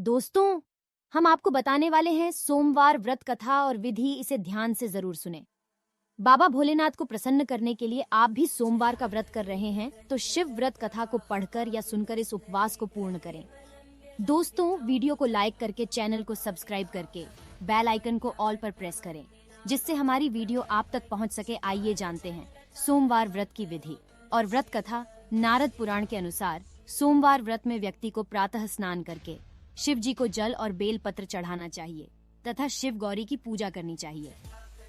दोस्तों, हम आपको बताने वाले हैं सोमवार व्रत कथा और विधि। इसे ध्यान से जरूर सुने। बाबा भोलेनाथ को प्रसन्न करने के लिए आप भी सोमवार का व्रत कर रहे हैं तो शिव व्रत कथा को पढ़कर या सुनकर इस उपवास को पूर्ण करें। दोस्तों, वीडियो को लाइक करके चैनल को सब्सक्राइब करके बेल आइकन को ऑल पर प्रेस करें, जिससे हमारी वीडियो आप तक पहुंच सके। आइए जानते हैं सोमवार व्रत की विधि और व्रत कथा। नारद पुराण के अनुसार सोमवार व्रत में व्यक्ति को प्रातः स्नान करके शिव जी को जल और बेल पत्र चढ़ाना चाहिए तथा शिव गौरी की पूजा करनी चाहिए।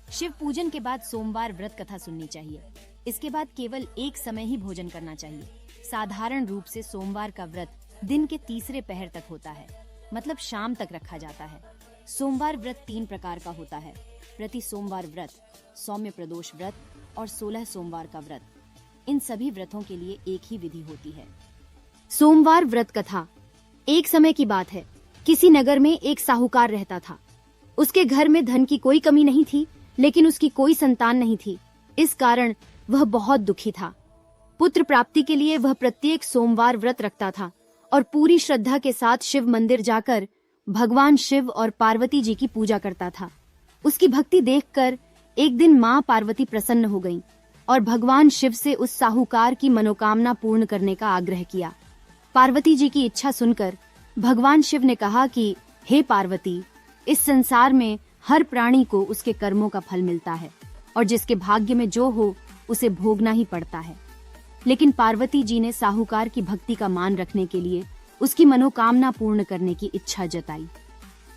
शिव पूजन के बाद सोमवार व्रत कथा सुननी चाहिए। इसके बाद केवल एक समय ही भोजन करना चाहिए। साधारण रूप से सोमवार का व्रत दिन के तीसरे पहर तक होता है, मतलब शाम तक रखा जाता है। सोमवार व्रत 3 प्रकार का होता है: प्रति सोमवार व्रत, सौम्य प्रदोष व्रत और 16 सोमवार का व्रत। इन सभी व्रतों के लिए एक ही विधि होती है। सोमवार व्रत कथा। एक समय की बात है, किसी नगर में एक साहूकार रहता था। उसके घर में धन की कोई कमी नहीं थी, लेकिन उसकी कोई संतान नहीं थी। इस कारण वह बहुत दुखी था। पुत्र प्राप्ति के लिए वह प्रत्येक सोमवार व्रत रखता था और पूरी श्रद्धा के साथ शिव मंदिर जाकर भगवान शिव और पार्वती जी की पूजा करता था। उसकी भक्ति देखकर एक दिन मां पार्वती प्रसन्न हो गईं और भगवान शिव से उस साहूकार की मनोकामना पूर्ण करने का आग्रह किया। पार्वती जी की इच्छा सुनकर भगवान शिव ने कहा कि हे पार्वती, इस संसार में हर प्राणी को उसके कर्मों का फल मिलता है और जिसके भाग्य में जो हो उसे भोगना ही पड़ता है। लेकिन पार्वती जी ने साहूकार की भक्ति का मान रखने के लिए उसकी मनोकामना पूर्ण करने की इच्छा जताई।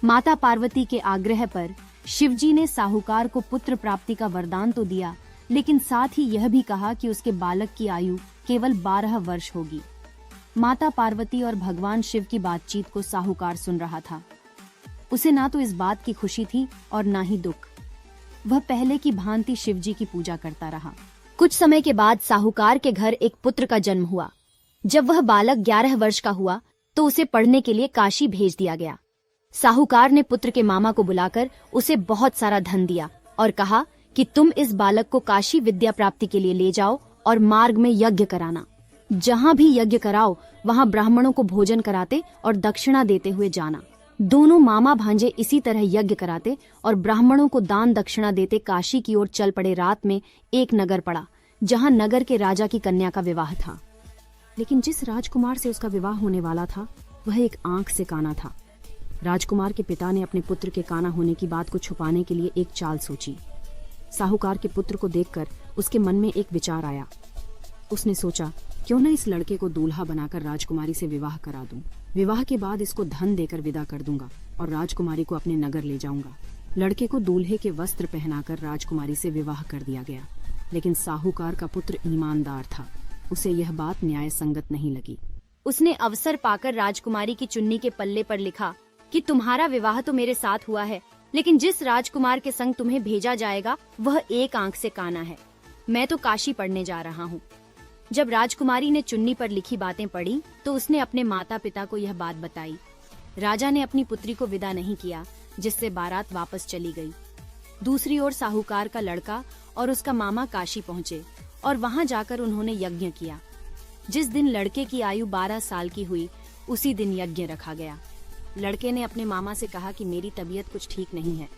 माता पार्वती के आग्रह पर शिव जी ने साहूकार को पुत्र प्राप्ति का वरदान तो दिया, लेकिन साथ ही यह भी कहा कि उसके बालक की आयु केवल 12 वर्ष होगी। माता पार्वती और भगवान शिव की बातचीत को साहूकार सुन रहा था। उसे ना तो इस बात की खुशी थी और ना ही दुख। वह पहले की भांति शिव जी की पूजा करता रहा। कुछ समय के बाद साहूकार के घर एक पुत्र का जन्म हुआ। जब वह बालक 11 वर्ष का हुआ तो उसे पढ़ने के लिए काशी भेज दिया गया। साहूकार ने पुत्र के मामा को बुलाकर उसे बहुत सारा धन दिया और कहा कि तुम इस बालक को काशी विद्या प्राप्ति के लिए ले जाओ और मार्ग में यज्ञ कराना। जहाँ भी यज्ञ कराओ वहाँ ब्राह्मणों को भोजन कराते और दक्षिणा देते हुए जाना। दोनों मामा भांजे इसी तरह यज्ञ कराते और ब्राह्मणों को दान दक्षिणा देते काशी की ओर चल पड़े। रात में एक नगर पड़ा जहाँ नगर के राजा की कन्या का विवाह था। लेकिन जिस राजकुमार से उसका विवाह होने वाला था वह एक आंख से काना था। राजकुमार के पिता ने अपने पुत्र के काना होने की बात को छुपाने के लिए एक चाल सोची। साहूकार के पुत्र को देखकर उसके मन में एक विचार आया। उसने सोचा, क्यों न इस लड़के को दूल्हा बनाकर राजकुमारी से विवाह करा दूं। विवाह के बाद इसको धन देकर विदा कर दूंगा और राजकुमारी को अपने नगर ले जाऊंगा। लड़के को दूल्हे के वस्त्र पहनाकर राजकुमारी से विवाह कर दिया गया। लेकिन साहूकार का पुत्र ईमानदार था। उसे यह बात न्याय संगत नहीं लगी। उसने अवसर पाकर राजकुमारी की चुन्नी के पल्ले पर लिखा कि तुम्हारा विवाह तो मेरे साथ हुआ है, लेकिन जिस राजकुमार के संग तुम्हें भेजा जाएगा वह एक आंख से काना है। मैं तो काशी पढ़ने जा रहा हूँ। जब राजकुमारी ने चुन्नी पर लिखी बातें पढ़ी तो उसने अपने माता पिता को यह बात बताई। राजा ने अपनी पुत्री को विदा नहीं किया, जिससे बारात वापस चली गई। दूसरी ओर साहूकार का लड़का और उसका मामा काशी पहुँचे और वहाँ जाकर उन्होंने यज्ञ किया। जिस दिन लड़के की आयु 12 साल की हुई उसी दिन यज्ञ रखा गया। लड़के ने अपने मामा से कहा कि मेरी तबीयत कुछ ठीक नहीं है।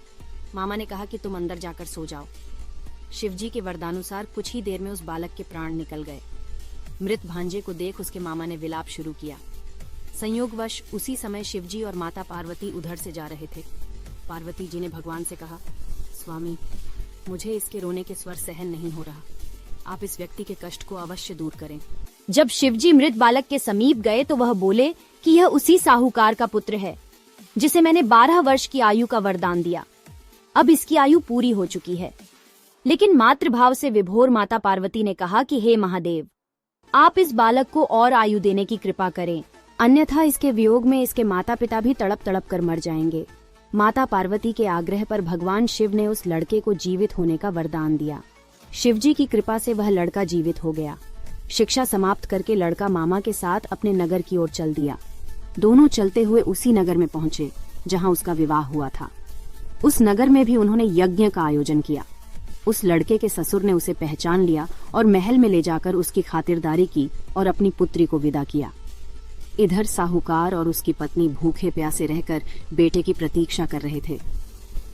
मामा ने कहा कि तुम अंदर जाकर सो जाओ। शिवजी के वरदानुसार कुछ ही देर में उस बालक के प्राण निकल गए। मृत भांजे को देख उसके मामा ने विलाप शुरू किया। संयोगवश उसी समय शिवजी और माता पार्वती उधर से जा रहे थे। पार्वती जी ने भगवान से कहा, स्वामी, मुझे इसके रोने के स्वर सहन नहीं हो रहा। आप इस व्यक्ति के कष्ट को अवश्य दूर करें। जब शिवजी मृत बालक के समीप गए तो वह बोले कि यह उसी साहूकार का पुत्र है जिसे मैंने 12 वर्ष की आयु का वरदान दिया। अब इसकी आयु पूरी हो चुकी है। लेकिन मातृभाव से विभोर माता पार्वती ने कहा कि हे महादेव, आप इस बालक को और आयु देने की कृपा करें, अन्यथा इसके वियोग में इसके माता पिता भी तड़प तड़प कर मर जाएंगे। माता पार्वती के आग्रह पर भगवान शिव ने उस लड़के को जीवित होने का वरदान दिया। शिवजी की कृपा से वह लड़का जीवित हो गया। शिक्षा समाप्त करके लड़का मामा के साथ अपने नगर की ओर चल दिया। दोनों चलते हुए उसी नगर में पहुंचे जहां उसका विवाह हुआ था। उस नगर में भी उन्होंने यज्ञ का आयोजन किया। उस लड़के के ससुर ने उसे पहचान लिया और महल में ले जाकर उसकी खातिरदारी की और अपनी पुत्री को विदा किया। इधर साहूकार और उसकी पत्नी भूखे प्यासे रहकर बेटे की प्रतीक्षा कर रहे थे।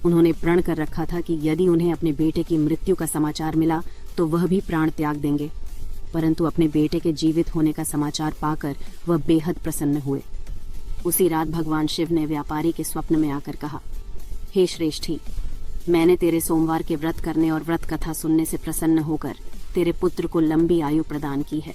उन्होंने प्रण कर रखा था कि यदि उन्हें अपने बेटे की मृत्यु का समाचार मिला तो वह भी प्राण त्याग देंगे, परंतु अपने बेटे के जीवित होने का समाचार पाकर वह बेहद प्रसन्न हुए। उसी रात भगवान शिव ने व्यापारी के स्वप्न में आकर कहा, हे श्रेष्ठी, मैंने तेरे सोमवार के व्रत करने और व्रत कथा सुनने से प्रसन्न होकर तेरे पुत्र को लंबी आयु प्रदान की है।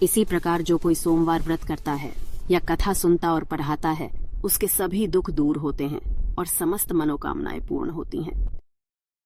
इसी प्रकार जो कोई सोमवार व्रत करता है या कथा सुनता और पढ़ाता है, उसके सभी दुख दूर होते हैं और समस्त मनोकामनाएं पूर्ण होती हैं।